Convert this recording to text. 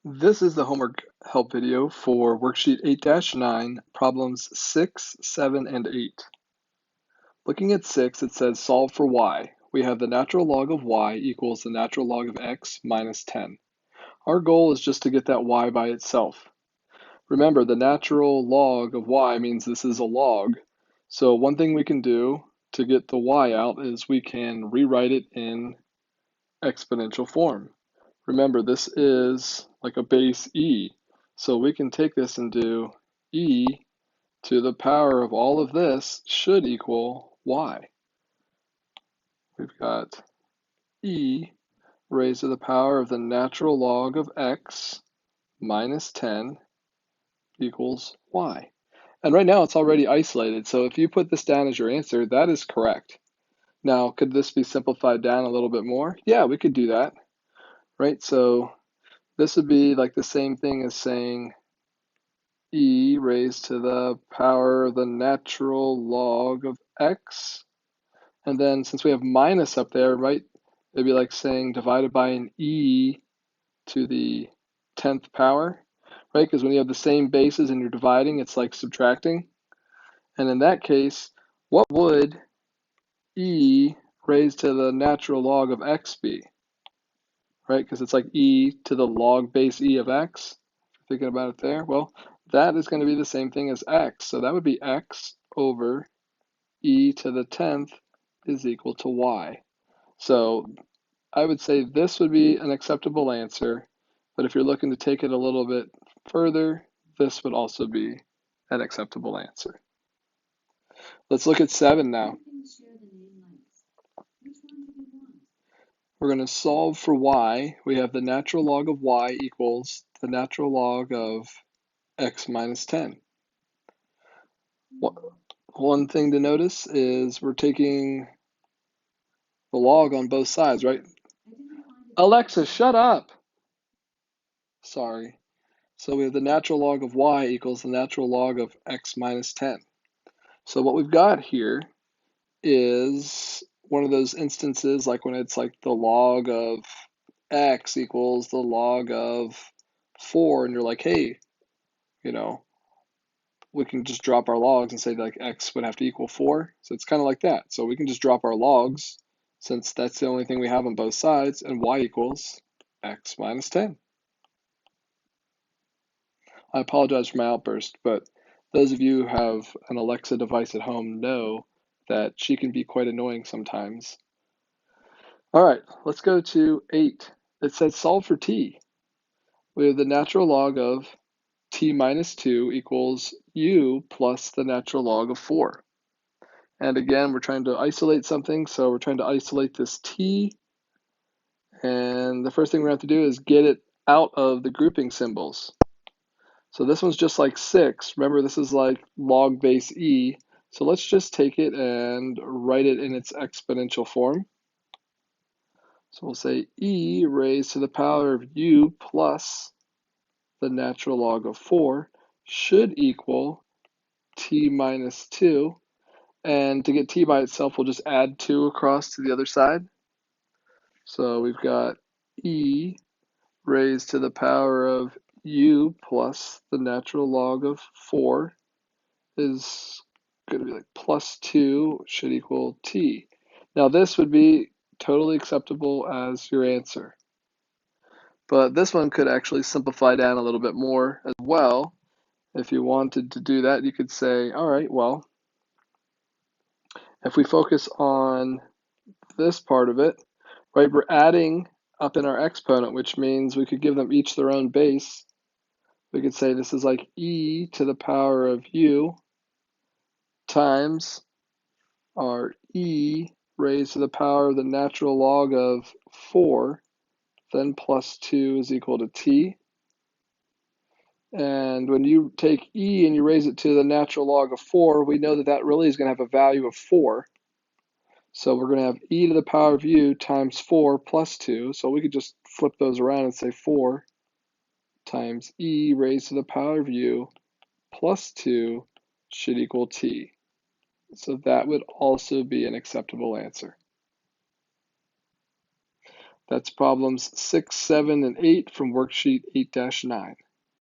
This is the homework help video for worksheet 8-9, problems 6, 7, and 8. Looking at 6, it says solve for y. We have the natural log of y equals the natural log of x minus 10. Our goal is just to get that y by itself. Remember, the natural log of y means this is a log. So one thing we can do to get the y out is we can rewrite it in exponential form. Remember, this is like a base e. So we can take this and do e to the power of all of this should equal y. We've got e raised to the power of the natural log of x minus 10 equals y. And right now it's already isolated, so if you put this down as your answer, that is correct. Now, could this be simplified down a little bit more? Yeah, we could do that, right? So this would be like the same thing as saying e raised to the power of the natural log of x. And then since we have minus up there, right, it'd be like saying divided by an e to the 10th power, right? Because when you have the same bases and you're dividing, it's like subtracting. And in that case, what would e raised to the natural log of x be, right? Because it's like e to the log base e of x. Thinking about it there, well, that is going to be the same thing as x. So that would be x over e to the 10th is equal to y. So I would say this would be an acceptable answer, but if you're looking to take it a little bit further, this would also be an acceptable answer. Let's look at 7 now. We're going to solve for y. We have the natural log of y equals the natural log of x minus 10. One thing to notice is we're taking the log on both sides, right? Alexa, shut up! Sorry. So we have the natural log of y equals the natural log of x minus 10. So what we've got here is one of those instances like when it's like the log of x equals the log of 4, and you're like, hey, you know, we can just drop our logs and say like x would have to equal 4. So it's kind of like that. So we can just drop our logs since that's the only thing we have on both sides, and y equals x minus 10. I apologize for my outburst, but those of you who have an Alexa device at home know that she can be quite annoying sometimes. All right, let's go to 8. It says solve for t. We have the natural log of t minus 2 equals u plus the natural log of 4. And again, we're trying to isolate something, so we're trying to isolate this t. And the first thing we're going to have to do is get it out of the grouping symbols. So this one's just like 6. Remember, this is like log base e. So let's just take it and write it in its exponential form. So we'll say e raised to the power of u plus the natural log of 4 should equal t minus 2. And to get t by itself, we'll just add 2 across to the other side. So we've got e raised to the power of u plus the natural log of 4 is going to be like plus 2 should equal t. Now this would be totally acceptable as your answer. But this one could actually simplify down a little bit more as well. If you wanted to do that, you could say, all right, well, if we focus on this part of it, right, we're adding up in our exponent, which means we could give them each their own base. We could say this is like e to the power of u times our e raised to the power of the natural log of 4, then plus 2 is equal to t. And when you take e and you raise it to the natural log of 4, we know that that really is going to have a value of 4. So we're going to have e to the power of u times 4 plus 2. So we could just flip those around and say 4 times e raised to the power of u plus 2 should equal t. So that would also be an acceptable answer. That's problems 6, 7, and 8 from worksheet 8-9.